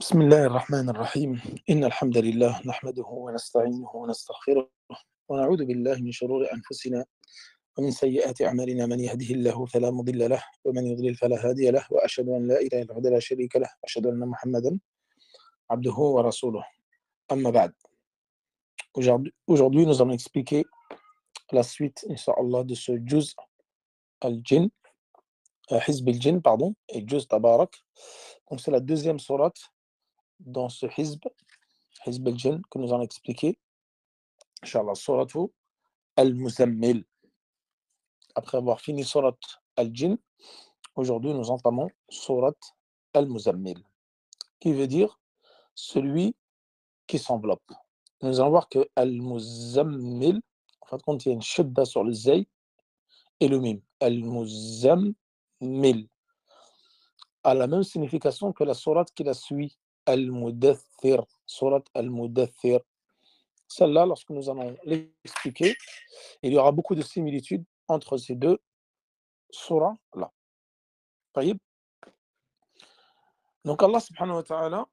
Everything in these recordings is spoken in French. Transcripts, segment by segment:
بسم الله الرحمن الرحيم إن الحمد لله نحمده ونستعينه ونستغفره ونعوذ بالله من شرور أنفسنا ومن سيئات أعمالنا من يهده الله فلا مضل له ومن يضلل فلا هادي له وأشهد أن لا إله إلا هو لا شريك له وأشهد أن محمدا عبده ورسوله أما بعد. Aujourd'hui, nous allons expliquer la suite, Inch'Allah, de ce Juz al-Jinn, Hizb al-Jinn, pardon, et Juz Tabarak. Donc, c'est la deuxième sourate dans ce Hizb al-Jinn, que nous allons expliquer. Inch'Allah, suratu al-Muzammil. Après avoir fini surat al-Jinn, aujourd'hui, nous entamons surat al-Muzammil, qui veut dire celui qui s'enveloppe. Nous allons voir que al-Muzammil, en fait, quand il y a une shadda sur le zay et le mim, al-Muzammil, a la même signification que la sourate qui la suit, al-Mudaththir, surat al-Mudaththir. Celle-là, lorsque nous allons l'expliquer, il y aura beaucoup de similitudes entre ces deux surahs-là. طيب. Donc Allah subhanahu wa ta'ala,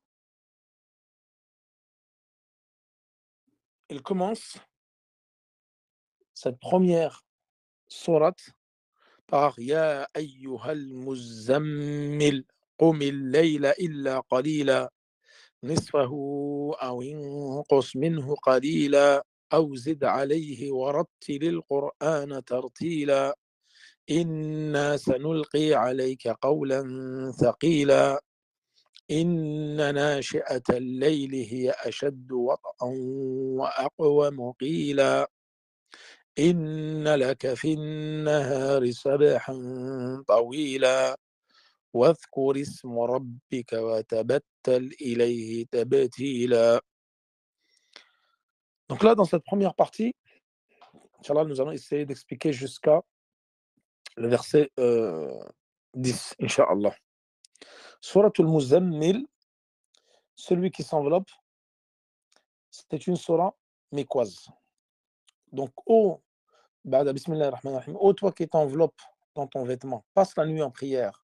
il commence cette première sourate par Ya ayyuhal muzammil qumil layla illa qalila nisfahu aw inqus minhu qalila aw zid alayhi warattilil qur'ana tartila inna sanulqi alayka qawlan thaqila إن ناشئة الليل هي أشد وطئا وأقوم قيلا إن لك في النهار سبحا طويلا واذكر اسم ربك وتبتل إليه تبتيلا. Donc là, dans cette première partie, Inch'Allah, nous allons essayer d'expliquer jusqu'à le verset 10, Inch'Allah. Surat al-Muzammil, celui qui s'enveloppe, c'est une surah mécoise. Donc, ô toi qui t'enveloppe dans ton vêtement, passe la nuit en prière,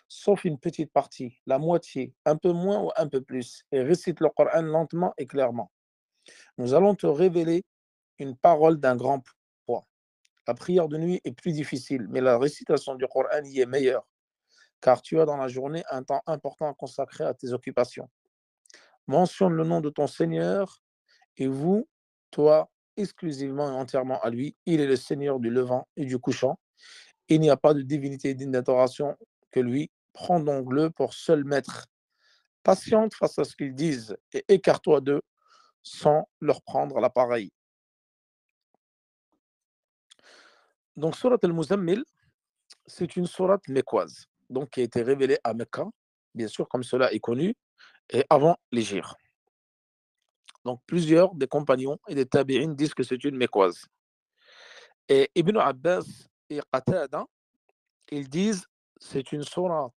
sauf une petite partie, la moitié, un peu moins ou un peu plus, et récite le Coran lentement et clairement. Nous allons te révéler une parole d'un grand poids. La prière de nuit est plus difficile, mais la récitation du Coran y est meilleure, car tu as dans la journée un temps important à consacrer à tes occupations. Mentionne le nom de ton Seigneur et vous, toi, exclusivement et entièrement à lui. Il est le Seigneur du levant et du couchant. Il n'y a pas de divinité digne d'adoration que lui. Prends donc le pour seul maître. Patiente face à ce qu'ils disent et écarte-toi d'eux sans leur prendre l'appareil. Donc, Surat al-Muzammil, c'est une sourate mécoise, donc qui a été révélée à Mecca, bien sûr, comme cela est connu, et avant l'Hégire. Donc, plusieurs des compagnons et des tabi'in disent que c'est une mécoise. Et Ibn Abbas et Qatada, ils disent c'est une sourate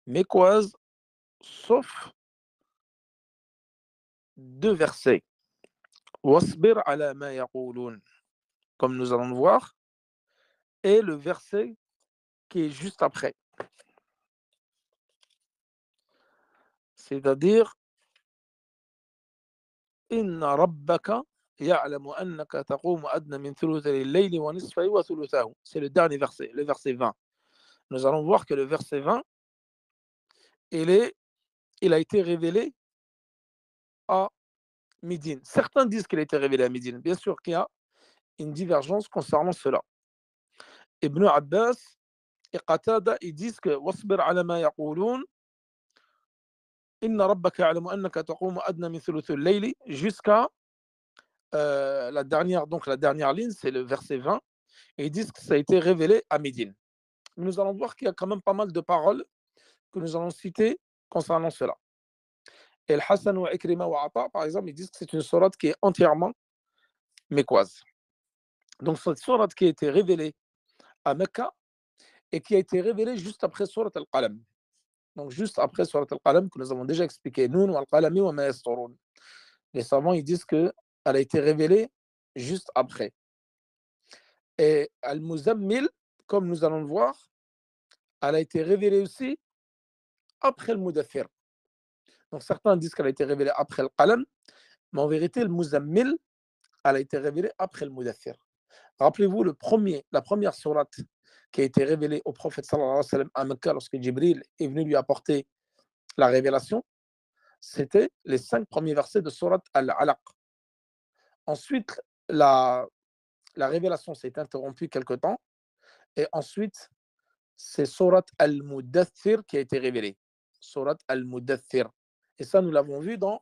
mécoise, sauf deux versets. Wasbir ala ma yaqulun, comme nous allons le voir, et le verset qui est juste après. C'est-à-dire Inna rabbaka ya'lamu annaka taqumu adna min thuluthay al-layli wa nisfahu wa thuluthahu. C'est le dernier verset, le verset 20. Nous allons voir que le verset 20, il a été révélé à Médine. Certains disent qu'il a été révélé à Médine. Bien sûr qu'il y a une divergence concernant cela. Ibn Abbas et Qatada, ils disent que wasbir ala ma yaqulun inna rabbaka ya'lamu annaka taqumu adna min thuluthay al-layli jusqu'à la dernière ligne, c'est le verset 20, et ils disent que ça a été révélé à Médine. Nous allons voir qu'il y a quand même pas mal de paroles que nous allons citer concernant cela. Et Al-Hassan ou Ikrima ou Ata, par exemple, ils disent que c'est une sourate qui est entièrement mécoise. Donc, cette sourate qui a été révélée à Mecca et qui a été révélée juste après sourate Al-Qalam. Donc, juste après sourate Al-Qalam, que nous avons déjà expliqué. Noun wa Al-Qalami wa ma yasturun. Les savants, ils disent qu'elle a été révélée juste après. Et Al-Muzammil, comme nous allons le voir, elle a été révélée aussi après le Mudaththir. Donc certains disent qu'elle a été révélée après le Qalam, mais en vérité, le Muzammil, elle a été révélée après le Mudaththir. Rappelez-vous, la première sourate qui a été révélée au prophète sallallahu alayhi wa sallam à Mecca lorsque Jibril est venu lui apporter la révélation, c'était les 5 premiers versets de sourate Al-Alaq. Ensuite, la révélation s'est interrompue quelque temps, et ensuite, c'est sourate Al-Mudaththir qui a été révélée. Sourate Al-Mudaththir. Et ça, nous l'avons vu dans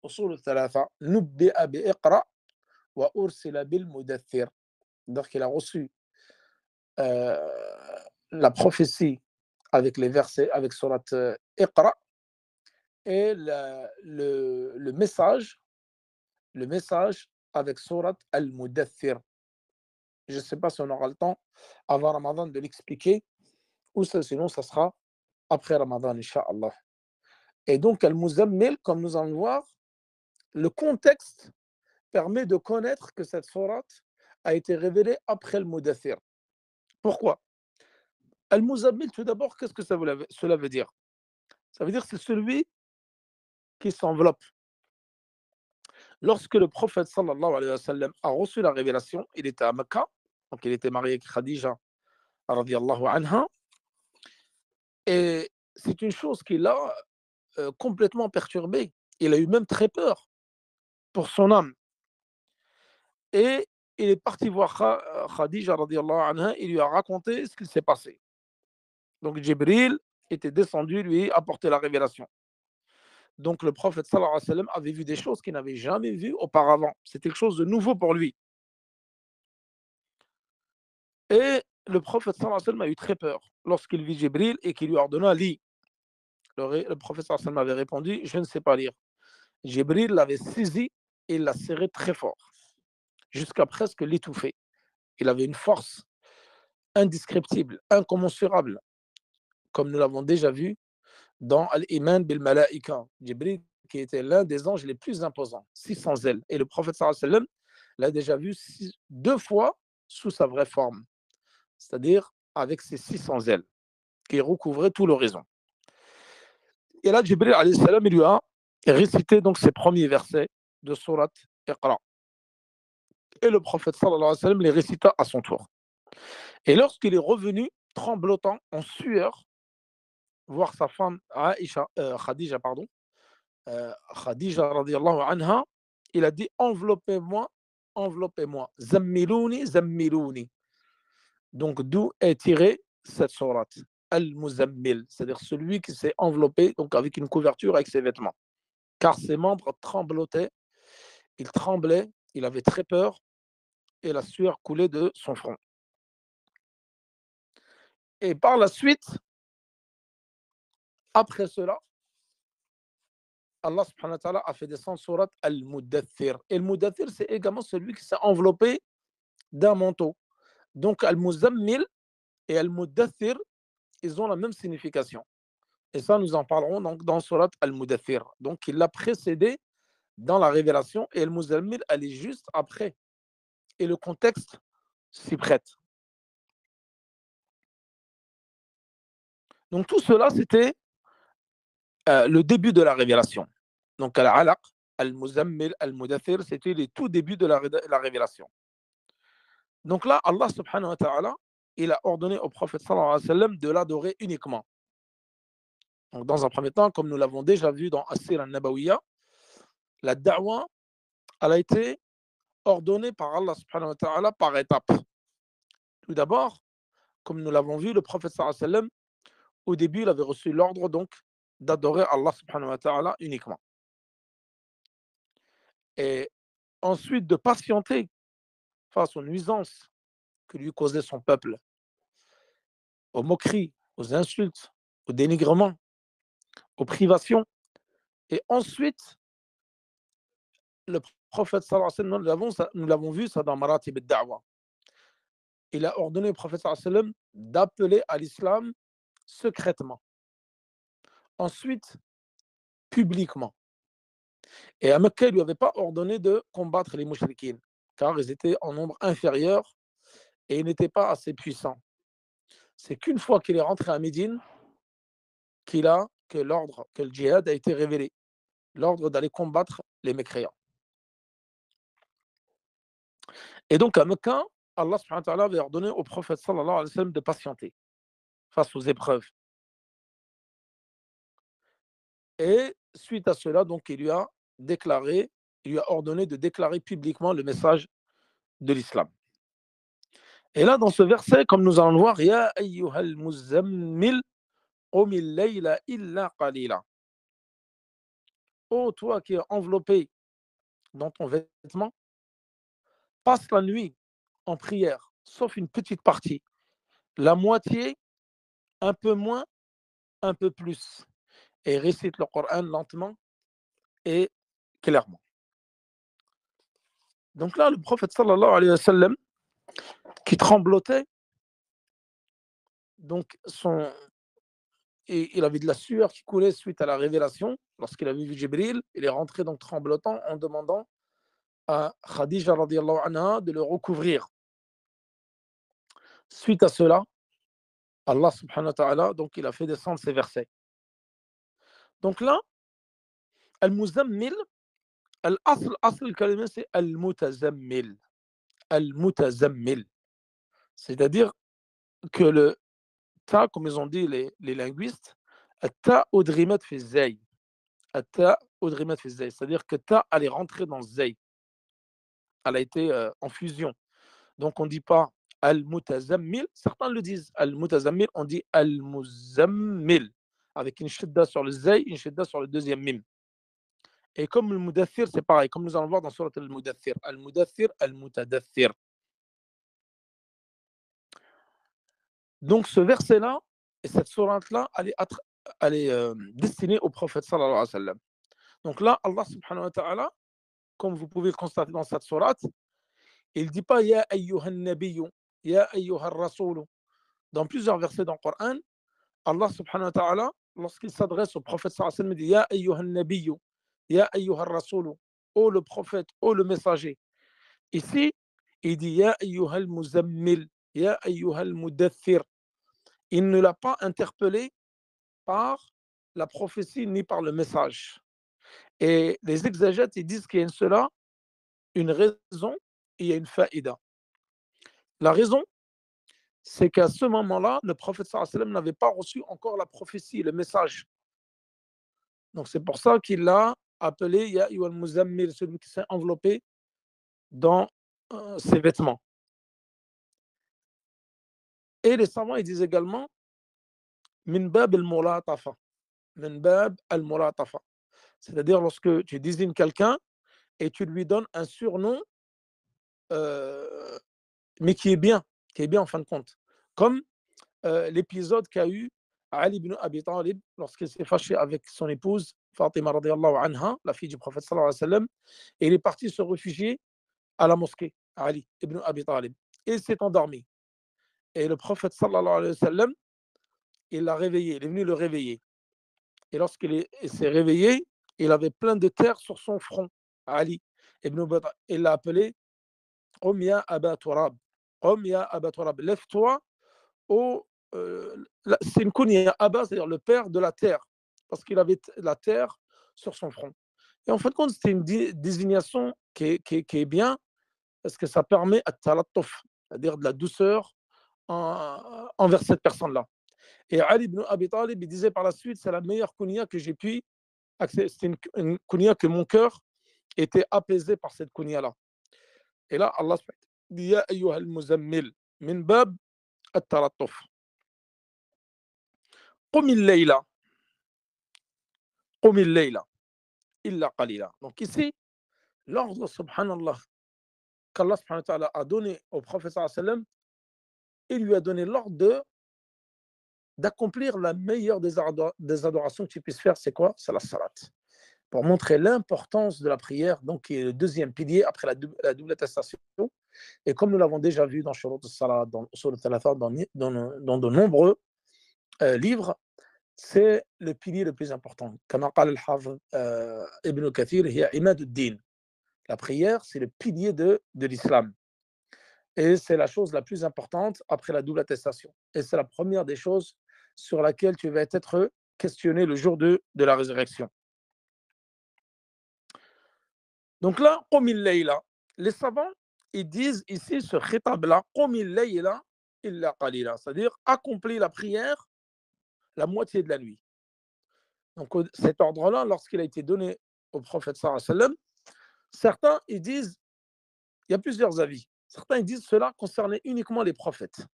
Usul al-Thalatha. Nubbi'a bi-Iqra wa ursila bil-Mudaththir. Donc, il a reçu la prophétie avec les versets, avec sourate Iqra, et le message avec sourate Al-Mudaththir. Je ne sais pas si on aura le temps avant Ramadan de l'expliquer, ou sinon ça sera après Ramadan, Inch'Allah. Et donc, Al-Muzammil, comme nous allons voir, le contexte permet de connaître que cette sourate a été révélée après le Mudaththir. Pourquoi? Al-Muzammil, tout d'abord, qu'est-ce que cela veut dire? Ça veut dire que c'est celui qui s'enveloppe. Lorsque le prophète sallallahu alayhi wa sallam a reçu la révélation, il était à Mecca, donc il était marié avec Khadija radiyallahu anha, et c'est une chose qui l'a complètement perturbé. Il a eu même très peur pour son âme. Et il est parti voir Khadija radiyallahu anha, il lui a raconté ce qu'il s'est passé. Donc Jibril était descendu lui apporter la révélation. Donc le prophète sallallahu alayhi wa sallam avait vu des choses qu'il n'avait jamais vues auparavant. C'était quelque chose de nouveau pour lui. Et le prophète sallallahu alayhi wa sallam a eu très peur lorsqu'il vit Jibril et qu'il lui ordonna lis. Le prophète sallallahu alayhi wa sallam avait répondu, je ne sais pas lire. Jibril l'avait saisi et l'a serré très fort, jusqu'à presque l'étouffer. Il avait une force indescriptible, incommensurable, comme nous l'avons déjà vu dans Al-Iman bil Malaika. Jibril, qui était l'un des anges les plus imposants, 600 ailes. Et le prophète sallallahu alayhi wa sallam l'a déjà vu 2 fois sous sa vraie forme, c'est-à-dire avec ses 600 ailes qui recouvraient tout l'horizon. Et là, Jibril alayhi salam, il lui a récité donc ces premiers versets de sourate Iqra. Et le prophète sallallahu alayhi wa sallam les récita à son tour. Et lorsqu'il est revenu, tremblotant, en sueur, voir sa femme Khadija, Khadija radiyallahu anha, il a dit enveloppez-moi, enveloppez-moi, zammilouni, zammilouni. Donc d'où est tirée cette sourate, Al-Muzammil, c'est-à-dire celui qui s'est enveloppé donc avec une couverture avec ses vêtements, car ses membres tremblotaient, il tremblait, il avait très peur et la sueur coulait de son front. Et par la suite, après cela, Allah subhanahu wa ta'ala a fait descendre sourate Al-Mudaththir. Et le Mudaththir, c'est également celui qui s'est enveloppé d'un manteau. Donc Al-Muzammil et Al-Mudaththir, ils ont la même signification. Et ça, nous en parlerons donc dans sourate Al-Mudaththir. Donc il l'a précédé dans la révélation et Al-Muzammil, elle est juste après. Et le contexte s'y prête. Donc tout cela, c'était le début de la révélation. Donc Al-Alaq, Al-Muzammil, Al-Mudaththir, c'était les tout débuts de la révélation. Donc là, Allah subhanahu wa ta'ala, il a ordonné au prophète sallallahu alayhi wa sallam de l'adorer uniquement. Donc dans un premier temps, comme nous l'avons déjà vu dans As-Sira al-Nabawiyya, la da'wa, elle a été ordonnée par Allah subhanahu wa ta'ala par étapes. Tout d'abord, comme nous l'avons vu, le prophète sallallahu alayhi wa sallam, au début, il avait reçu l'ordre donc d'adorer Allah subhanahu wa ta'ala uniquement. Et ensuite de patienter face aux nuisances que lui causait son peuple, aux moqueries, aux insultes, aux dénigrements, aux privations. Et ensuite, le prophète sallallahu alayhi wa sallam, nous l'avons vu ça dans Maratib al-Da'wa. Il a ordonné au prophète sallallahu alayhi wa sallam d'appeler à l'islam secrètement. Ensuite, publiquement. Et à Mecca, il ne lui avait pas ordonné de combattre les mouchriquines, car ils étaient en nombre inférieur et ils n'étaient pas assez puissants. C'est qu'une fois qu'il est rentré à Médine que le djihad a été révélé. l'ordre d'aller combattre les mécréants. Et donc à Mecca, Allah subhanahu wa ta'ala avait ordonné au prophète sallallahu alayhi wa sallam de patienter face aux épreuves. Et suite à cela, donc, il lui a ordonné de déclarer publiquement le message de l'islam. Et là, dans ce verset, comme nous allons le voir, Ya ayyuhal muzammil qumil layla illa qalila. Ô toi qui es enveloppé dans ton vêtement, passe la nuit en prière, sauf une petite partie, la moitié, un peu moins, un peu plus, et récite le Coran lentement et clairement. Donc là, le prophète sallallahu alayhi wa sallam, qui tremblotait, donc il avait de la sueur qui coulait suite à la révélation. Lorsqu'il avait vu Jibril, il est rentré donc tremblotant en demandant à Khadija radiallahu anha de le recouvrir. Suite à cela, Allah subhanahu wa ta'ala, donc il a fait descendre ces versets. Donc là, al-muzammil, al-asl al-kalima, c'est al-mutazammil. Al-mutazammil. C'est-à-dire que le ta, comme ils ont dit les linguistes, ta udrimat fi zay. Ta udrimat fi zay. C'est-à-dire que ta, elle est rentrée dans zay. Elle a été en fusion. Donc on ne dit pas al-mutazammil, certains le disent al-mutazammil, on dit al-muzammil, avec une shidda sur le zay, une shidda sur le deuxième mim. Et comme le mudathir, c'est pareil, comme nous allons voir dans surat al-mudathir, al-mudathir, al-mutadathir. Donc ce verset-là, et cette sourate-là, elle est destinée au prophète sallallahu alayhi wa sallam. Donc là, Allah subhanahu wa ta'ala, comme vous pouvez le constater dans cette sourate, il ne dit pas Ya ayyuhan nabiyyu, Ya ayyuhan rasoul. Dans plusieurs versets dans le Coran, Allah subhanahu wa ta'ala, lorsqu'il s'adresse au prophète sallallahu alayhi wa sallam, il dit Ya ayyuhan nabiyyu, Ya ayyuhan rasoul, ô le prophète, ô le messager. Ici, il dit Ya ayyuhal muzammil, Ya ayyuhal mudaththir. Il ne l'a pas interpellé par la prophétie ni par le message. Et les exégètes, ils disent qu'il y a cela une raison et il y a une faïda. La raison, c'est qu'à ce moment-là, le prophète sallallahu alayhi wa sallam n'avait pas reçu encore la prophétie, le message. Donc c'est pour ça qu'il l'a appelé Ya ayyuhal muzammil, celui qui s'est enveloppé dans ses vêtements. Et les savants, ils disent également Min bab al-mulatafa. Min bab al-mulatafa. C'est-à-dire lorsque tu désignes quelqu'un et tu lui donnes un surnom, mais qui est bien en fin de compte. Comme l'épisode qu'a eu Ali ibn Abi Talib lorsqu'il s'est fâché avec son épouse Fatima radiallahu anha, la fille du prophète sallallahu alayhi wa sallam, et il est parti se réfugier à la mosquée, Ali ibn Abi Talib. Et il s'est endormi. Et le prophète sallallahu alayhi wa sallam, il l'a réveillé, il est venu le réveiller. Et lorsqu'il s'est réveillé, il avait plein de terre sur son front, Ali ibn Abi Talib. Il l'a appelé Qum ya Aba Turab. Qum ya Aba Turab. Lève-toi c'est une kunya, Abba, c'est-à-dire le père de la terre, parce qu'il avait la terre sur son front. Et en fin de compte, c'était une désignation qui est bien, parce que ça permet à talattouf, c'est-à-dire de la douceur envers cette personne-là. Et Ali ibn Abi Talib, il disait par la suite, c'est la meilleure kunya que j'ai pu accéder. C'était une kunya que mon cœur était apaisé par cette kunya-là. Et là, Allah dit Ya ayyuhal muzammil, min bab at-talattouf. قم الليل قم الليل إلا قليلا. Donc ici, l'ordre, subhanallah, qu'Allah subhanahu wa ta'ala a donné au prophète sallallahu alayhi wa sallam, il lui a donné l'ordre d'accomplir la meilleure des adorations que tu puisses faire. C'est quoi? C'est la salat. Pour montrer l'importance de la prière, donc qui est le deuxième pilier après la double attestation. Et comme nous l'avons déjà vu dans Shurut al-Salat, dans Usul al-Thalatha, dans de nombreux livres, c'est le pilier le plus important. Comme قال الحافظ Ibn Kathir, هي عماد الدين. La prière, c'est le pilier de l'islam. Et c'est la chose la plus importante après la double attestation. Et c'est la première des choses sur laquelle tu vas être questionné le jour de la résurrection. Donc là, Qumil Layla, les savants, ils disent ici ce khitab-là, Qumil Layla illa qalila, c'est-à-dire accomplir la prière la moitié de la nuit. Donc cet ordre-là, lorsqu'il a été donné au prophète sallallahu alayhi wa sallam, certains, ils disent, il y a plusieurs avis. Certains, ils disent cela concernait uniquement les prophètes.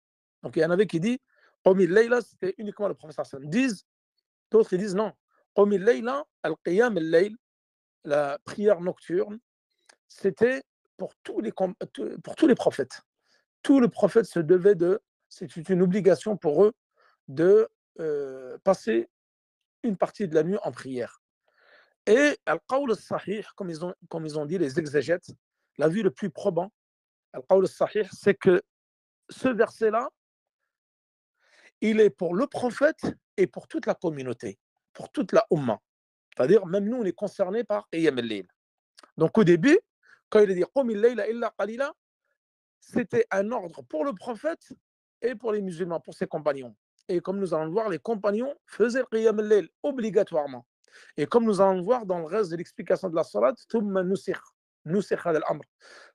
Donc il y en avait qui disent, Qumil Layla, c'était uniquement le prophète sallallahu alayhi wa sallam. D'autres, ils disent non. Qumil Layla, al-Qiyam al-Layl, la prière nocturne, c'était pour tous les prophètes. Tous les prophètes se devaient c'est une obligation pour eux de passer une partie de la nuit en prière. Et al-Qawl al-Sahih, comme ils ont dit les exégètes, la vue le plus probant, al-Qawl al-Sahih, c'est que ce verset-là, il est pour le prophète et pour toute la communauté, pour toute la Ummah. C'est-à-dire, même nous, on est concernés par Qiyam al-Layl. Donc au début, quand il a dit Qum al-Layla illa qalila, c'était un ordre pour le prophète et pour les musulmans, pour ses compagnons. Et comme nous allons le voir, les compagnons faisaient le Qiyam al-Layl obligatoirement. Et comme nous allons le voir dans le reste de l'explication de la salat,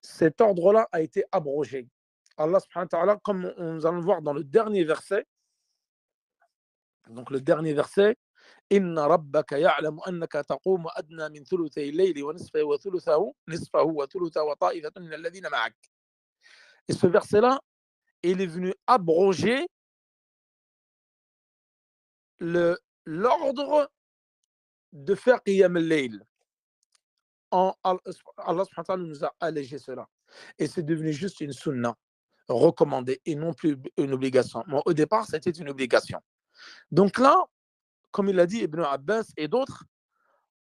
cet ordre-là a été abrogé. Allah subhanahu wa ta'ala, comme nous allons le voir dans le dernier verset, donc le dernier verset, إن ربك يعلم أنك تقوم أدنى من ثلثي الليل ونصفه وثلثه وطائفة من الذين معك. Et ce verset-là, il est venu abroger l'ordre de faire Qiyam al-Layl. Allah subhanahu wa ta'ala nous a allégé cela. Et c'est devenu juste une sunna recommandée et non plus une obligation. Bon, au départ, c'était une obligation. Donc là, comme il a dit Ibn Abbas et d'autres,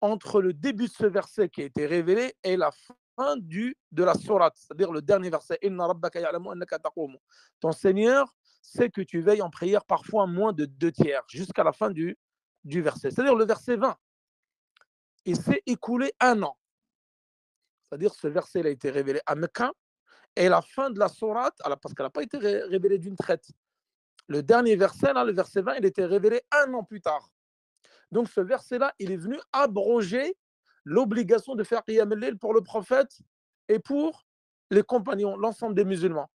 entre le début de ce verset qui a été révélé et la fin de la sourate, c'est-à-dire le dernier verset, Inna rabbaka ya'lamu annaka taqumu. Ton Seigneur sait que tu veilles en prière parfois moins de 2/3, jusqu'à la fin du verset. C'est-à-dire le verset 20. Il s'est écoulé un an. C'est-à-dire ce verset il a été révélé à Mecca et la fin de la sourate, parce qu'elle n'a pas été révélée d'une traite. Le dernier verset, là, le verset 20, il était révélé un an plus tard. Donc ce verset-là, il est venu abroger l'obligation de faire Qiyam al-Layl pour le prophète et pour les compagnons, l'ensemble des musulmans.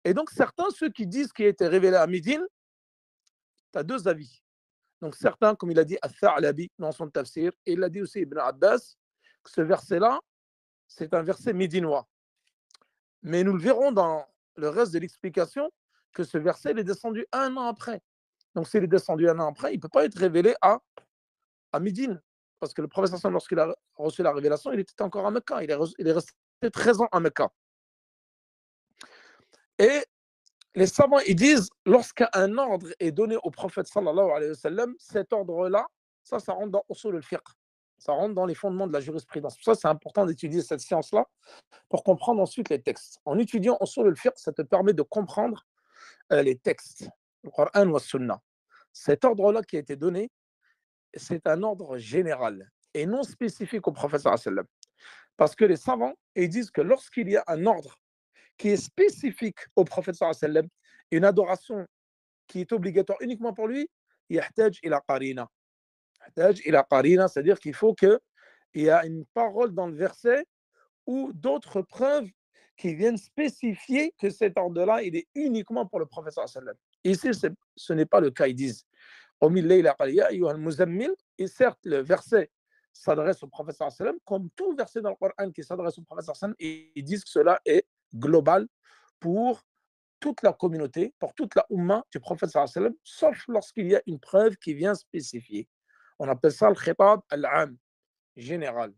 Et donc certains, ceux qui disent qu'il a été révélé à Médine, tu as deux avis. Donc certains, comme il a dit Al-Tha'labi dans son tafsir, et il a dit aussi Ibn Abbas, que ce verset-là, c'est un verset médinois. Mais nous le verrons dans le reste de l'explication que ce verset il est descendu un an après. Donc s'il est descendu un an après, il ne peut pas être révélé à Médine. Parce que le prophète, lorsqu'il a reçu la révélation, il était encore à Mecca. Il est resté 13 ans à Mecca. Et les savants, ils disent, lorsqu'un ordre est donné au prophète sallallahu alayhi wa sallam, cet ordre-là, ça rentre dans usul al-fiqh. Ça rentre dans les fondements de la jurisprudence. Pour ça, c'est important d'étudier cette science-là pour comprendre ensuite les textes. En étudiant usul al-fiqh, ça te permet de comprendre les textes, le Coran ou la Sunna. Cet ordre-là qui a été donné, c'est un ordre général et non spécifique au prophète sallallahu alayhi wa sallam. Parce que les savants, ils disent que lorsqu'il y a un ordre qui est spécifique au prophète sallallahu alayhi wa sallam, une adoration qui est obligatoire uniquement pour lui, yahtaj ila qarina. Yahtaj ila qarina, c'est-à-dire qu'il faut qu'il y ait une parole dans le verset ou d'autres preuves qui viennent spécifier que cet ordre-là, il est uniquement pour le prophète sallallahu alayhi wa sallam. Ici, ce n'est pas le cas. Ils disent et certes, le verset s'adresse au prophète sallallahu alayhi wa sallam, comme tout verset dans le Coran qui s'adresse au prophète sallallahu alayhi wa sallam, et ils disent que cela est global pour toute la communauté, pour toute la Ummah du prophète sallallahu alayhi wa sallam, sauf lorsqu'il y a une preuve qui vient spécifier. On appelle ça le khitab al-am, général.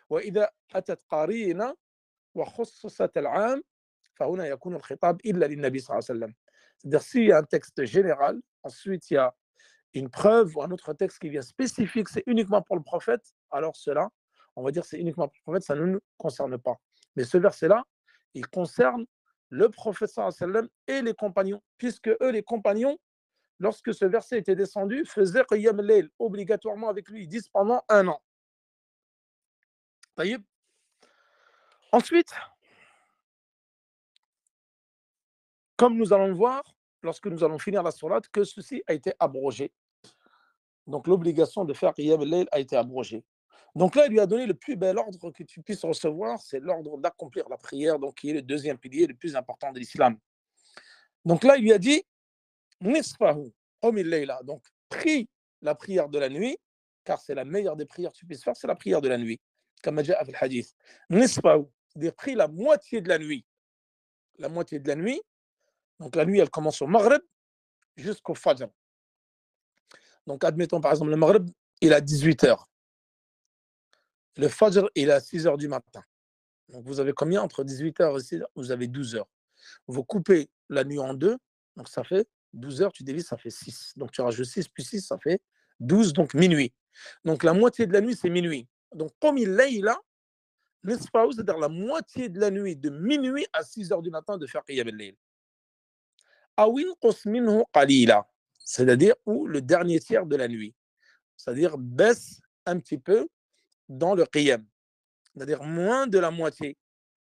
وإذا أتت قرينة وخصصت العام فهنا يكون الخطاب إلا للنبي صلى الله عليه وسلم. C'est-à-dire s'il y a un texte général, ensuite il y a une preuve ou un autre texte qui vient spécifique, c'est uniquement pour le prophète, alors cela, on va dire c'est uniquement pour le prophète, ça ne nous concerne pas. Mais ce verset-là, il concerne le prophète sallallahu alayhi wa sallam et les compagnons, puisque eux, les compagnons, lorsque ce verset était descendu, faisaient Qiyam al-Layl obligatoirement avec lui, ils disent pendant un an. Ensuite, comme nous allons le voir, lorsque nous allons finir la sourate, que ceci a été abrogé. Donc l'obligation de faire Qiyam al-Layl a été abrogée. Donc là, il lui a donné le plus bel ordre que tu puisses recevoir, c'est l'ordre d'accomplir la prière, donc qui est le deuxième pilier le plus important de l'islam. Donc là, il lui a dit, nisfahu, qumil layla. Donc, prie la prière de la nuit, car c'est la meilleure des prières que tu puisses faire, c'est la prière de la nuit, comme jaa fi al-hadith. Nisfahu, c'est-à-dire prie la moitié de la nuit. La moitié de la nuit, donc la nuit, elle commence au Maghreb jusqu'au Fajr. Donc, admettons par exemple, le Maghreb, il est à 18h. Le Fajr, il est à 6h du matin. Donc, vous avez combien entre 18h et 6h? Vous avez 12 heures. Vous coupez la nuit en deux, donc ça fait 12 heures, tu divises, ça fait 6. Donc, tu rajoutes 6 plus 6, ça fait 12, donc minuit. Donc, la moitié de la nuit, c'est minuit. Donc, comme il est là, n'est-ce pas, c'est-à-dire la moitié de la nuit, de minuit à 6 heures du matin, de faire Qiyam al-Layl. Awin qosminhu qalila, c'est-à-dire ou le dernier tiers de la nuit. C'est-à-dire baisse un petit peu dans le Qiyam. C'est-à-dire moins de la moitié,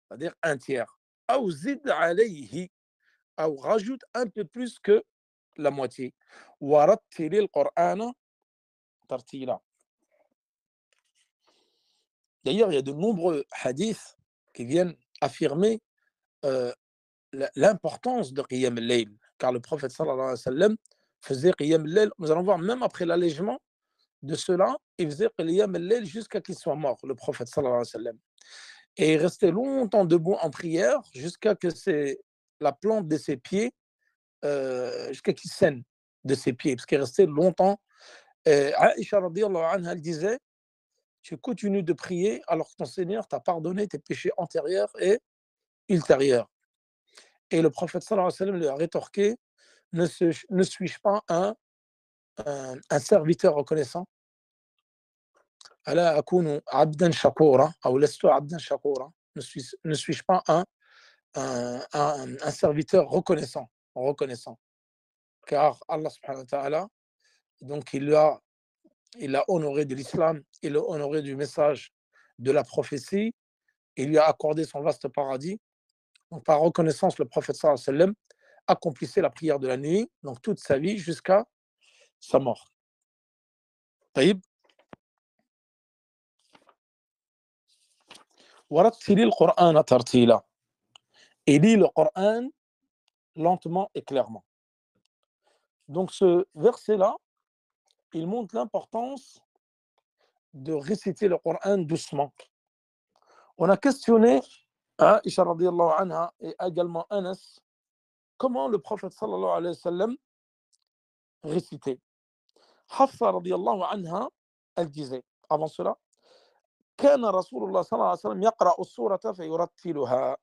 c'est-à-dire un tiers. Ou zid alayhi, ou rajoute un peu plus que la moitié. Warattil al-Qur'ana tartila. D'ailleurs, il y a de nombreux hadiths qui viennent affirmer euh, l'importance de Qiyam al-Layl, car le prophète sallallahu alayhi wa sallam faisait Qiyam al-Layl. Nous allons voir, même après l'allègement de cela, il faisait Qiyam al-Layl jusqu'à qu'il soit mort, le prophète sallallahu alayhi wa sallam. Et il restait longtemps debout en prière jusqu'à que la plante de ses pieds, jusqu'à qu'il saigne de ses pieds, parce qu'il restait longtemps. Aïcha radiyallahu anha, elle disait, tu continues de prier alors que ton Seigneur t'a pardonné tes péchés antérieurs et ultérieurs. Et le prophète sallallahu alayhi wa sallam lui a rétorqué, ne suis-je pas un serviteur reconnaissant? Ala akunu abdan shakura, ou lastu abdan shakura. Ne suis-je pas un serviteur reconnaissant? Car Allah subhanahu wa ta'ala, donc il a honoré de l'islam, il a honoré du message de la prophétie, il lui a accordé son vaste paradis. Donc, par reconnaissance, le prophète sallallahu alayhi wa sallam accomplissait la prière de la nuit, donc toute sa vie jusqu'à sa mort. طيب. ورتل القرآن ترتيلا. Et lit le Coran lentement et clairement. Donc ce verset-là, il montre l'importance de réciter le Coran doucement. On a questionné Aïcha radiyallahu anha et également Anas comment le prophète sallallahu alayhi wa sallam récitait. Hafsa radiyallahu anha, elle disait avant cela, كان رسول الله صلى الله عليه وسلم يقرأ السورة فيرتلها.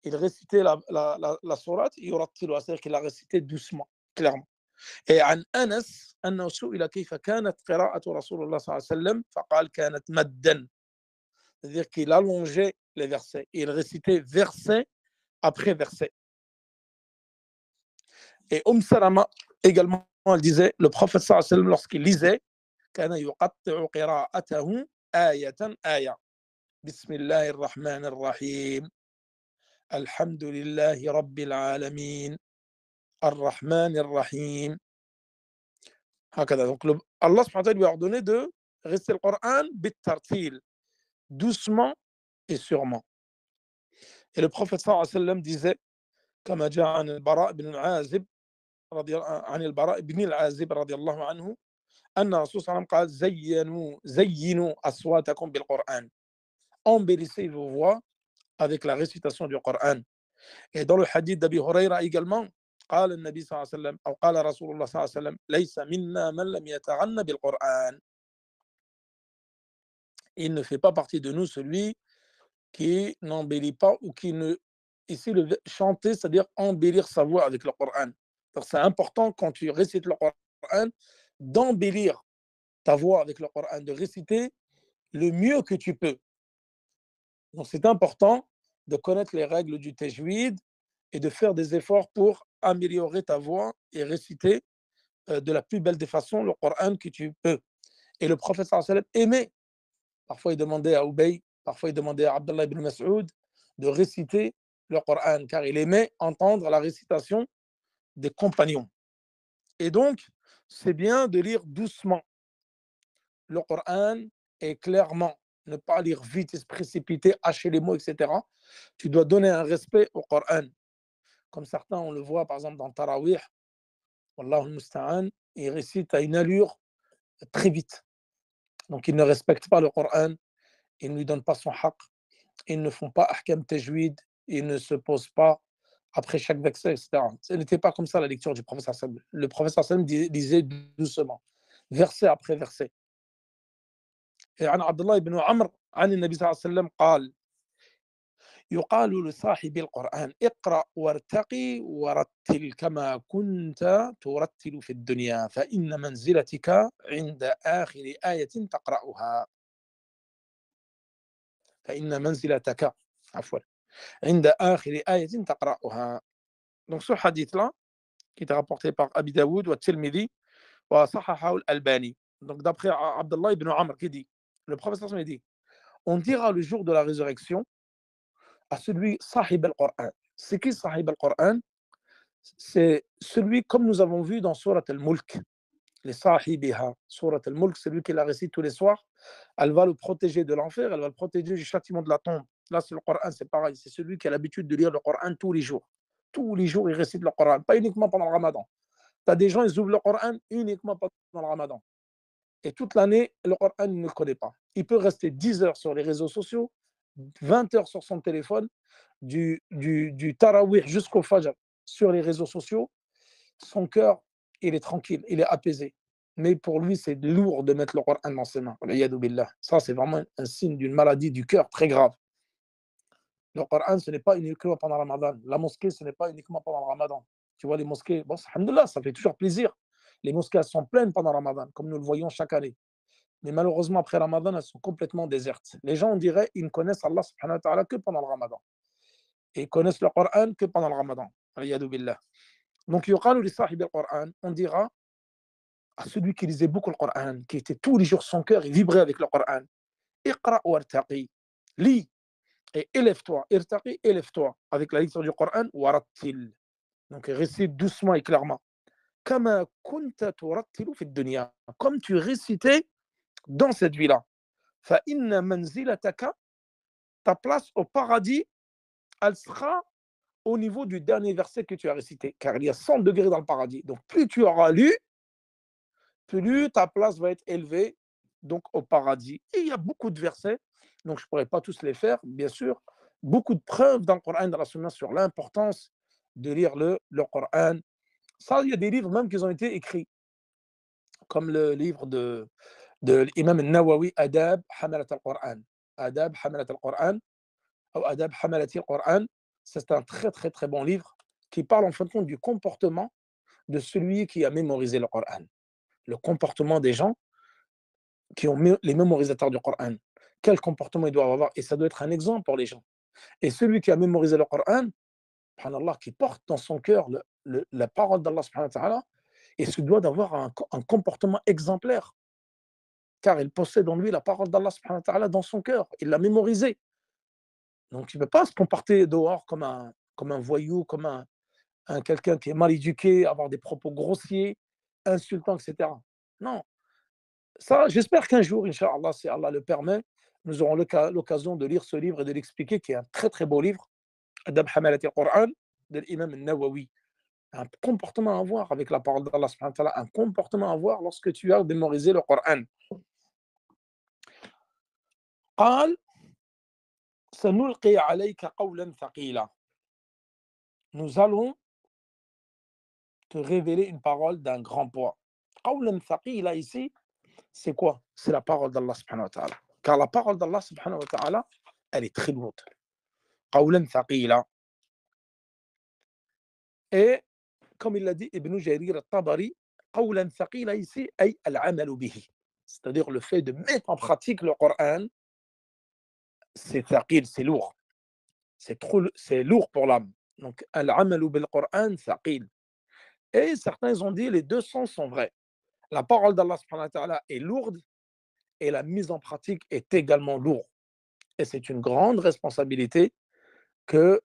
Il récitait la sourate, يرتلها, c'est-à-dire qu'il la récitait doucement, clairement. Et عن أنس أنه سئل كيف كانت قراءة رسول الله صلى الله عليه وسلم فقال كانت مدا, c'est-à-dire qu'il allongeait les versets. Il récitait verset après verset. Et Salama également, elle disait, le prophète sallallahu alayhi wa sallam, lorsqu'il lisait, كان يقطع قراءته آية آية. بسم الله الرحمن الرحيم الحمد لله رب العالمين الرحمن الرحيم. هكذا. Donc Allah subhanahu wa ta'ala lui a ordonné de réciter le Coran بالترتيل, doucement et sûrement. Et le prophète sallallahu alayhi wa sallam disait, كما جاء عن البراء بن العازب رضي الله عنه أن الرسول صلى الله عليه وسلم قال زينوا أصواتكم بالقرآن. Embellissez vos voix avec la récitation du Coran. Et dans le hadith d'Abi Huraira également, قال النبي صلى الله عليه وسلم أو قال رسول الله صلى الله عليه وسلم ليس منا من لم يتغنى بالقرآن. Il ne fait pas partie de nous celui qui n'embellit pas ou qui ne... Ici, le chanter, c'est-à-dire embellir sa voix avec le Coran. Donc, c'est important quand tu récites le Coran d'embellir ta voix avec le Coran, de réciter le mieux que tu peux. Donc, c'est important de connaître les règles du tajwid et de faire des efforts pour améliorer ta voix et réciter de la plus belle des façons le Coran que tu peux. Et le prophète sallallahu alayhi wa sallam aimait, parfois il demandait à Ubay, parfois il demandait à Abdullah ibn Mas'ud de réciter le Coran, car il aimait entendre la récitation des compagnons. Et donc, c'est bien de lire doucement le Coran et clairement. Ne pas lire vite et se précipiter, hacher les mots, etc. Tu dois donner un respect au Coran. Comme certains, on le voit par exemple dans Tarawih, Wallahu musta'an, ils récitent à une allure très vite. Donc ils ne respectent pas le Coran, ils ne lui donnent pas son haqq, ils ne font pas ahkam tajwid, ils ne se posent pas après chaque verset, etc. Ce n'était pas comme ça la lecture du professeur Sallam. Le professeur Sallam disait doucement, verset après verset. Et عن عبد الله بن عمرو عن النبي صلى الله عليه وسلم قال يقال لصاحب القرآن اقرأ وارتقي ورتل كما كنت ترتل في الدنيا فإن منزلتك عند آخر آية تقرأها فإن منزلتك عفوا عند آخر آية تقرأها. Donc ce hadith-là, qui est rapporté par Abi Daoud ou Tirmidhi, wa Sahaha al-Albani. Donc d'après Abdullah ibn Amr qui dit, le professeur dit, on dira le jour de la résurrection à celui Sahib al-Qur'an. C'est qui Sahib al-Qur'an? C'est celui, comme nous avons vu dans Surat al-Mulk, les Sahibiha, Surat al-Mulk, c'est lui qui la récite tous les soirs. Elle va le protéger de l'enfer, elle va le protéger du châtiment de la tombe. Là, c'est le Coran, c'est pareil. C'est celui qui a l'habitude de lire le Coran tous les jours. Tous les jours, il récite le Coran, pas uniquement pendant le Ramadan. Tu as des gens, ils ouvrent le Coran uniquement pendant le Ramadan. Et toute l'année, le Coran, il ne le connaît pas. Il peut rester 10 heures sur les réseaux sociaux, 20 heures sur son téléphone, du Tarawih jusqu'au Fajr sur les réseaux sociaux. Son cœur, il est tranquille, il est apaisé. Mais pour lui, c'est lourd de mettre le Coran dans ses mains. Ça, c'est vraiment un signe d'une maladie du cœur très grave. Le Coran, ce n'est pas uniquement pendant le Ramadan. La mosquée, ce n'est pas uniquement pendant le Ramadan. Tu vois, les mosquées, bon, alhamdoulilah, ça fait toujours plaisir. Les mosquées, elles sont pleines pendant le Ramadan, comme nous le voyons chaque année. Mais malheureusement, après Ramadan, elles sont complètement désertes. Les gens, on dirait, ils ne connaissent Allah subhanahu wa ta'ala que pendant le Ramadan. Et ils connaissent le Coran que pendant le Ramadan. Donc, yuqalu li sahib al-Qur'an, on dira à celui qui lisait beaucoup le Coran, qui était tous les jours son cœur, il vibrait avec le Coran. Iqra wartaqi, lis et élève-toi. Irtaqi, élève-toi avec la lecture du Coran, warattil. Donc récite doucement et clairement. Kama kunta turattilu fi dunya, comme tu récitais dans cette vie-là. Fa inna manzilataka, ta place au paradis, elle sera au niveau du dernier verset que tu as récité, car il y a 100 degrés dans le paradis. Donc plus tu auras lu, plus ta place va être élevée donc au paradis. Et il y a beaucoup de versets, donc je ne pourrais pas tous les faire, bien sûr. Beaucoup de preuves dans le Coran, dans la Sunna, sur l'importance de lire le Coran. Ça, il y a des livres même qui ont été écrits, comme le livre de l'imam al-Nawawi, Adab Hamalat al-Quran. Adab Hamalat al-Quran, ou Adab Hamalati al-Quran. C'est un très, très, très bon livre qui parle en fin de compte du comportement de celui qui a mémorisé le Coran. Le comportement des gens qui ont les mémorisateurs du Coran. Quel comportement ils doivent avoir. Et ça doit être un exemple pour les gens. Et celui qui a mémorisé le Coran, subhanallah, qui porte dans son cœur la parole d'Allah subhanahu wa ta'ala, et se doit d'avoir un comportement exemplaire. Car il possède en lui la parole d'Allah subhanahu wa ta'ala dans son cœur. Il l'a mémorisé. Donc il ne peut pas se comporter dehors comme un voyou, comme un quelqu'un qui est mal éduqué, avoir des propos grossiers, insultants, etc. Non. Ça, j'espère qu'un jour, Inch'Allah, si Allah le permet, nous aurons l'occasion de lire ce livre et de l'expliquer, qui est un très très beau livre, Adab Hamalat al-Quran, de l'imam al-Nawawi. Un comportement à avoir avec la parole d'Allah, un comportement à avoir lorsque tu as mémorisé le Coran. قال سنلقي عليك قولا ثقيلا. Nous allons te révéler une parole d'un grand poids. قولا ثقيلا ici, c'est quoi? C'est la parole d'Allah subhanahu wa ta'ala. Car la parole d'Allah subhanahu wa ta'ala, elle est très lourde. قولا ثقيلا. Et comme il l'a dit Ibn Jarir al-Tabari, قولا ثقيلا ici, أي العمل به. C'est-à-dire le fait de mettre en pratique le Coran, c'est thaqil, c'est lourd. C'est lourd pour l'âme. Donc, al-amalu bil-Qur'an, thaqil. Et certains ont dit, les deux sens sont vrais. La parole d'Allah subhanahu wa ta'ala est lourde et la mise en pratique est également lourde. Et c'est une grande responsabilité que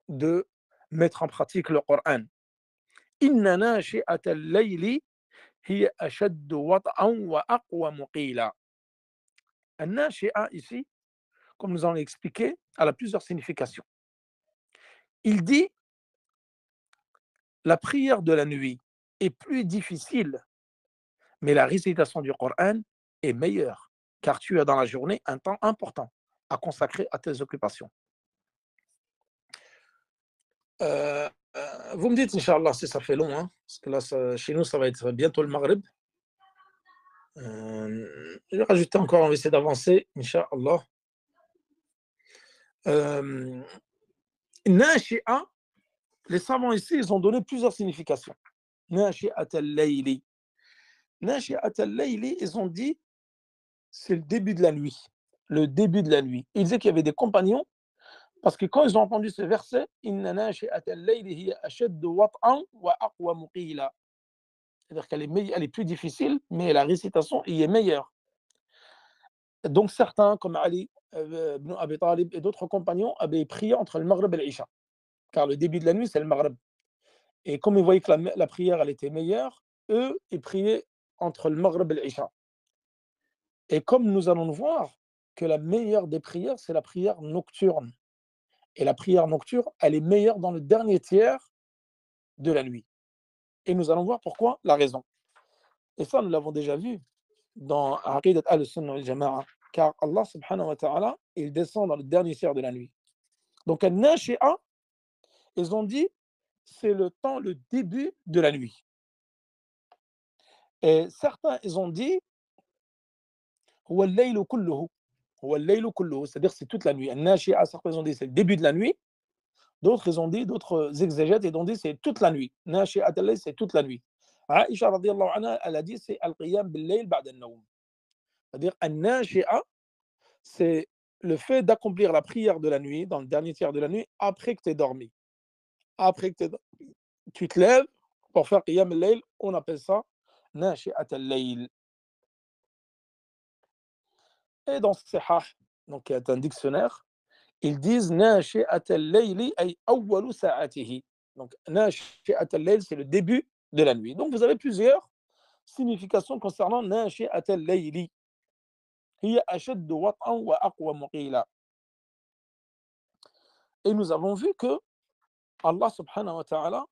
de mettre en pratique le Coran. Inna nashi'ata al-layli hiya ashaddu wat'an wa aqwa muqila. An-Nashi'a ici, comme nous allons l'expliquer, elle a plusieurs significations. Il dit la prière de la nuit est plus difficile, mais la récitation du Coran est meilleure, car tu as dans la journée un temps important à consacrer à tes occupations. Vous me dites, Inch'Allah, si ça fait long, hein, parce que là, chez nous, ça va être bientôt le Maghreb. Je vais rajouter encore, on va essayer d'avancer, Inch'Allah. Nashi'a, les savants ici, ils ont donné plusieurs significations. Nashi'at al-layli. Nashi'at al-layli, ils ont dit, c'est le début de la nuit. Le début de la nuit. Ils disaient qu'il y avait des compagnons, parce que quand ils ont entendu ce verset, Inna nashi'at al-layli hiya ashaddu wat'an wa aqwa muqila. C'est-à-dire elle est plus difficile, mais la récitation y est meilleure. Donc certains, comme Ali ibn Abi Talib et d'autres compagnons, avaient prié entre le Maghreb et l'Isha. Car le début de la nuit, c'est le Maghreb. Et comme ils voyaient que la prière, elle était meilleure, eux, ils priaient entre le Maghreb et l'Isha. Et comme nous allons voir que la meilleure des prières, c'est la prière nocturne. Et la prière nocturne, elle est meilleure dans le dernier tiers de la nuit. Et nous allons voir pourquoi, la raison. Et ça, nous l'avons déjà vu dans Aqidat al-Sunnah wal-Jama'a. Car Allah subhanahu wa ta'ala, il descend dans le dernier tiers de la nuit. Donc, al-Nashi'a, ils ont dit, c'est le temps, le début de la nuit. Et certains, ils ont dit, huwa al-laylu kulluhu. Huwa al-laylu kulluhu. C'est-à-dire, c'est toute la nuit. Al-Nashi'a, certains, ils ont dit, c'est le début de la nuit. D'autres, ils ont dit, d'autres exégètes, ils ont dit, c'est toute la nuit. Nashi'at al-layl, c'est toute la nuit. Aïcha, radiyallahu anha, elle a dit, c'est al-qiyam bil-layl ba'da al-nawm. C'est-à-dire, al-Nashi'a, c'est le fait d'accomplir la prière de la nuit, dans le dernier tiers de la nuit, après que tu aies dormi. Après que tu te lèves pour faire Qiyam al-Layl, on appelle ça Nashi'at al-Layl. Et dans ce Sahih, donc qui est un dictionnaire, ils disent Nashi'at al-Layli ay awwalu sa'atihi. Donc Nashi'at al-Layl, c'est le début de la nuit. Donc vous avez plusieurs significations concernant Nashi'at al-Layli. Hiya ashaddu wat'an wa aqwa muqila. Et nous avons vu que Allah subhanahu wa ta'ala,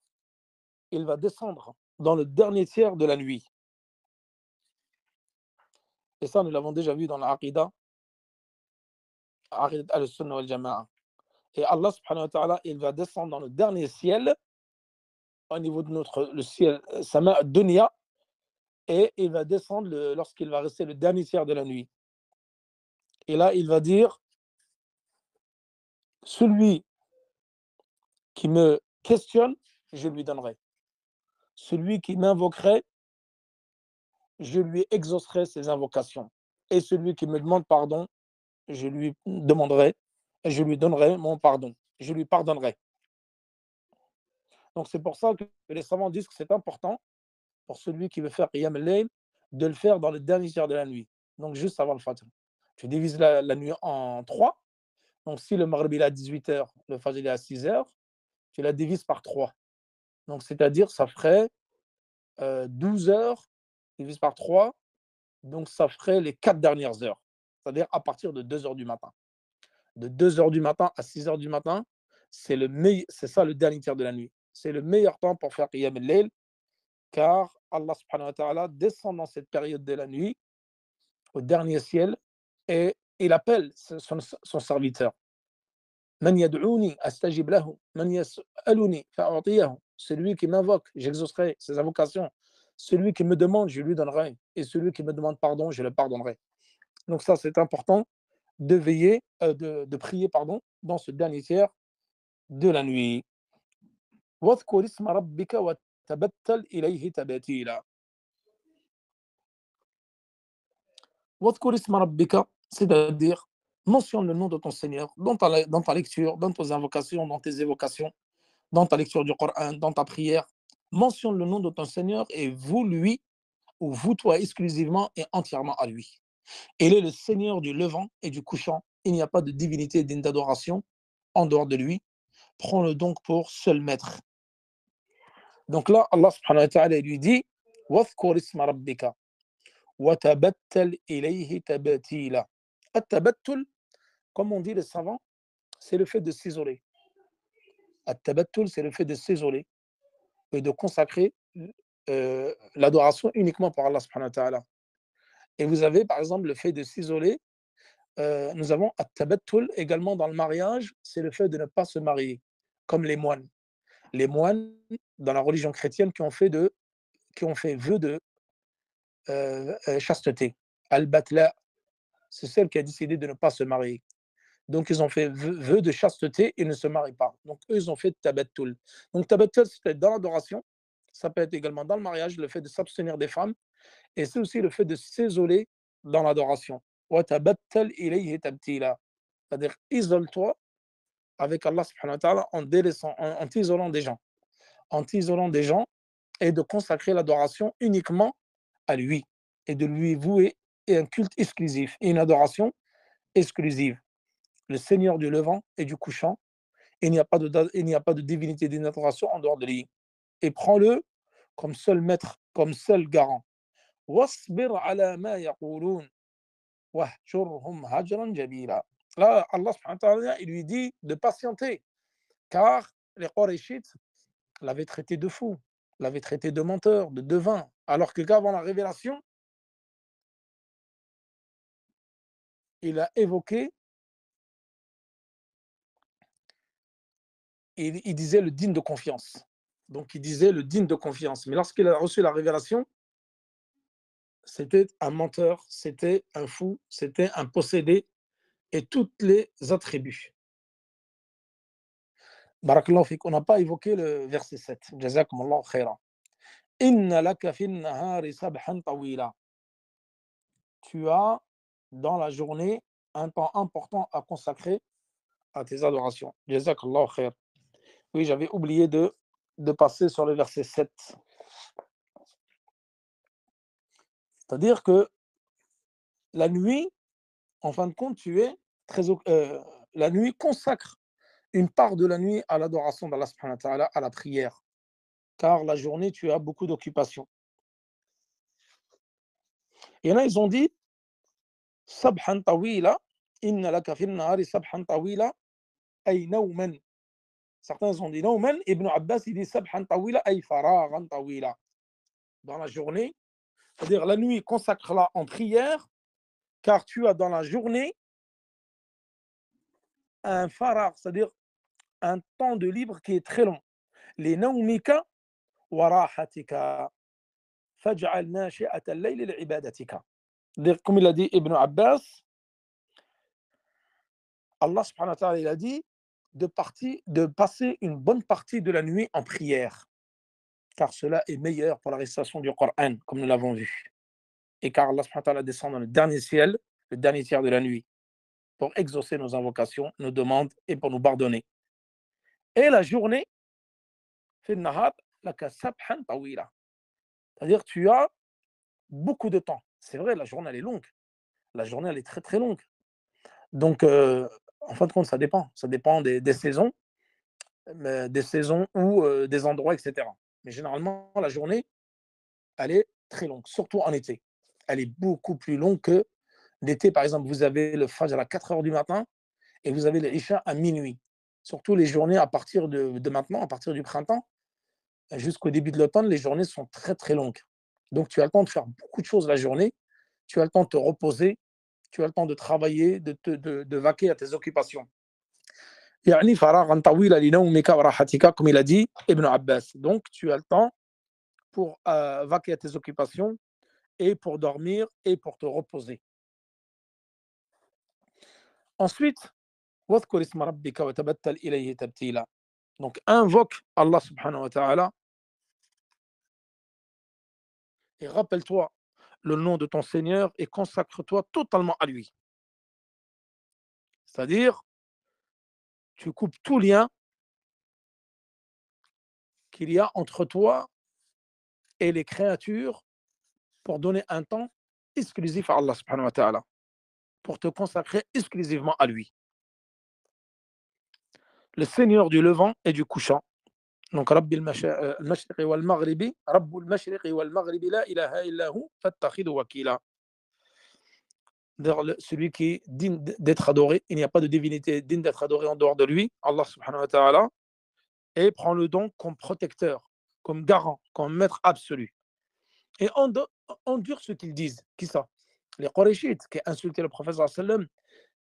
il va descendre dans le dernier tiers de la nuit. Et ça, nous l'avons déjà vu dans l'Aqidah, Aqidah al-Sunnah wal-Jama'a. Et Allah subhanahu wa ta'ala, il va descendre dans le dernier ciel, au niveau de le ciel, Sama Dunya, et il va descendre lorsqu'il va rester le dernier tiers de la nuit. Et là, il va dire, celui qui me questionne, je lui donnerai. Celui qui m'invoquerait, je lui exaucerai ses invocations. Et celui qui me demande pardon, je lui demanderai et je lui donnerai mon pardon. Je lui pardonnerai. Donc c'est pour ça que les savants disent que c'est important pour celui qui veut faire Qiyam al-Layl de le faire dans le dernier tiers de la nuit. Donc juste avant le Fajr. Tu divises la nuit en 3. Donc si le Maghrib est à 18h, le Fajr est à 6h, tu la divises par 3. Donc c'est-à-dire ça ferait 12 heures divisé par 3. Donc ça ferait les 4 dernières heures. C'est-à-dire à partir de 2h du matin. De 2h du matin à 6h du matin, c'est ça le dernier tiers de la nuit. C'est le meilleur temps pour faire Qiyam al-Layl, car Allah subhanahu wa ta'ala descend dans cette période de la nuit, au dernier ciel, et il appelle son serviteur. Man yad'ouni astajib lahu, man yas'aluni fa'utiyahu. Celui qui m'invoque, j'exaucerai ses invocations. Celui qui me demande, je lui donnerai. Et celui qui me demande pardon, je le pardonnerai. Donc ça, c'est important de veiller, de prier, pardon, dans ce dernier tiers de la nuit. واذكر اسم ربك وتبتل إليه تبتيلا. واذكر اسم ربك, c'est-à-dire mentionne le nom de ton Seigneur dans ta lecture, dans tes invocations, dans tes évocations, dans ta lecture du Coran, dans ta prière. Mentionne le nom de ton Seigneur et voue-lui ou voue-toi exclusivement et entièrement à lui. Il est le Seigneur du levant et du couchant. Il n'y a pas de divinité digne d'adoration en dehors de lui. Prends-le donc pour seul maître. Donc là, Allah subhanahu wa ta'ala lui dit وَاذْكُرِ اسْمَ رَبِّكَ وَتَبَتَّلْ إِلَيْهِ تَبْتِيلًا. At-tabattul, comme on dit les savants, c'est le fait de s'isoler. At-tabattul, c'est le fait de s'isoler et de consacrer l'adoration uniquement pour Allah subhanahu wa ta'ala. Et vous avez par exemple le fait de s'isoler. Nous avons at-tabattul également dans le mariage, c'est le fait de ne pas se marier, comme les moines. Les moines dans la religion chrétienne qui ont fait vœu de chasteté. Al-Batla, c'est celle qui a décidé de ne pas se marier. Donc, ils ont fait vœu de chasteté et ne se marient pas. Donc, eux, ils ont fait tabattul. Donc, tabattul, c'est dans l'adoration. Ça peut être également dans le mariage, le fait de s'abstenir des femmes. Et c'est aussi le fait de s'isoler dans l'adoration. Wa tabattal ilayhi tabtila. C'est-à-dire, isole-toi avec Allah subhanahu wa ta'ala en t'isolant des gens. En t'isolant des gens et de consacrer l'adoration uniquement à lui et de lui vouer un culte exclusif et une adoration exclusive. Le Seigneur du levant et du couchant, il n'y a pas de divinité d'adoration en dehors de lui. Et prends-le comme seul maître, comme seul garant. Wasbir ala ma yaqulun wahjurhum hajran jamila. Là, Allah subhanahu wa ta'ala, il lui dit de patienter, car les Qurayshites l'avaient traité de fou, l'avaient traité de menteur, de devin, alors que qu'avant la révélation, il a évoqué, il disait le digne de confiance. Donc il disait le digne de confiance. Mais lorsqu'il a reçu la révélation, c'était un menteur, c'était un fou, c'était un possédé, et tous les attributs. Barakallahu fik, on n'a pas évoqué le verset 7. Jazakumullahu khairan. Inna laka fin nahari sabhan tawila. Tu as dans la journée un temps important à consacrer à tes adorations. Jazakallahu khair. Oui, j'avais oublié de passer sur le verset 7. C'est-à-dire que la nuit, en fin de compte, la nuit consacre une part de la nuit à l'adoration d'Allah subhanahu wa ta'ala, à la prière. Car la journée, tu as beaucoup d'occupations. Il y en a, ils ont dit Sabhan tawila, inna laka fin nahari sabhan tawila, ay nawman. Certains ont dit nawman. Ibn Abbas, il dit Sabhan tawila, ay faraghan tawila. Dans la journée, c'est-à-dire la nuit, consacre-la en prière, car tu as dans la journée un faragh, c'est-à-dire un temps de libre qui est très long. Les naumika wa rahatika. Faj'al nashi'ata al-layli li'ibadatika. Comme il a dit Ibn Abbas, Allah subhanahu wa ta'ala, il a dit de passer une bonne partie de la nuit en prière, car cela est meilleur pour la récitation du Coran, comme nous l'avons vu. Et car Allah subhanahu wa ta'ala descend dans le dernier ciel, le dernier tiers de la nuit, pour exaucer nos invocations, nos demandes et pour nous pardonner. Et la journée, c'est-à-dire tu as beaucoup de temps. C'est vrai, la journée elle est longue. La journée elle est très très longue. Donc, en fin de compte, ça dépend. Ça dépend des saisons, ou des endroits, etc. Mais généralement, la journée, elle est très longue, surtout en été. Elle est beaucoup plus longue que l'été. Par exemple, vous avez le Fajr à 4 heures du matin et vous avez le Isha à minuit. Surtout les journées à partir de maintenant, à partir du printemps, jusqu'au début de l'automne, les journées sont très très longues. Donc, tu as le temps de faire beaucoup de choses la journée. Tu as le temps de te reposer. Tu as le temps de travailler, de vaquer à tes occupations. يعني فراغا طويلا لنومك وراحتك, comme il a dit Ibn Abbas. Donc, tu as le temps pour vaquer à tes occupations et pour dormir et pour te reposer. Ensuite, واذكر اسم ربك وتبتل إليه تبتيلا. Donc, invoque Allah subhanahu wa ta'ala et rappelle-toi le nom de ton Seigneur et consacre-toi totalement à lui. C'est-à-dire, tu coupes tout lien qu'il y a entre toi et les créatures pour donner un temps exclusif à Allah subhanahu wa ta'ala, pour te consacrer exclusivement à lui. Le Seigneur du levant et du couchant. Donc, Rabbi al-Mashriqi wal-Maghribi, Rabbu al-Mashriqi wal-Maghribi, la ilaha illa hu, fattakhidhu wakila. vers celui qui est digne d'être adoré. Il n'y a pas de divinité digne d'être adorée en dehors de lui, Allah subhanahu wa ta'ala, et prends-le donc comme protecteur, comme garant, comme maître absolu. Et endure ce qu'ils disent. Qui ça? Les Qurayshites qui insultaient le prophète sallam,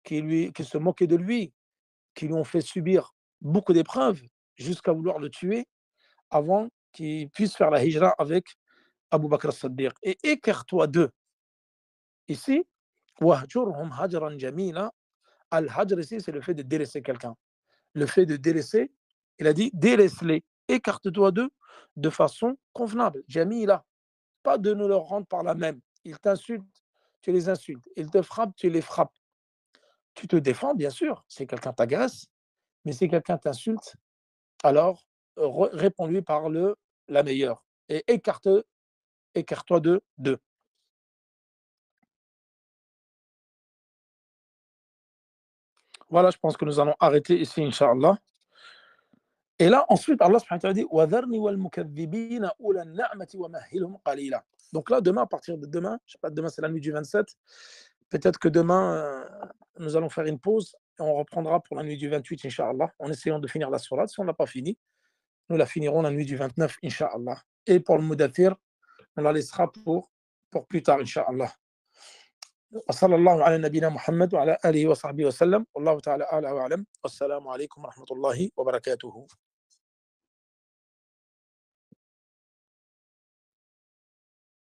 qui se moquaient de lui, qui lui ont fait subir beaucoup d'épreuves jusqu'à vouloir le tuer avant qu'il puisse faire la hijra avec Abu Bakr as-Siddiq. Et écarte-toi d'eux. Ici, wahjurhum hajran jamila. Al-hajr ici, c'est le fait de délaisser quelqu'un. Le fait de délaisser, il a dit délaisse-les, écarte-toi d'eux de façon convenable. Jamila, pas de nous leur rendre par la même. Ils t'insultent, tu les insultes. Ils te frappent, tu les frappes. Tu te défends, bien sûr, si quelqu'un t'agresse, mais si quelqu'un t'insulte, alors réponds-lui par la meilleure et écarte-toi d'eux. Voilà, je pense que nous allons arrêter ici, Inch'Allah. Et là, ensuite, Allah subhanahu wa ta'ala dit وَذَرْنِ وَالْمُكَذِّبِينَ أُولَى النَّعْمَةِ وَمَهِّلْهُمْ قَلِيلًا. Donc là, demain, à partir de demain, je ne sais pas, demain c'est la nuit du 27, peut-être que demain, nous allons faire une pause et on reprendra pour la nuit du 28, Inch'Allah, en essayant de finir la sourate. Si on n'a pas fini, nous la finirons la nuit du 29, Inch'Allah. Et pour le Mudathir, on la laissera pour plus tard, Inch'Allah. وصلى الله على نبينا محمد وعلى آله وصحبه وسلم والله تعالى أعلى وأعلم والسلام عليكم ورحمة الله وبركاته.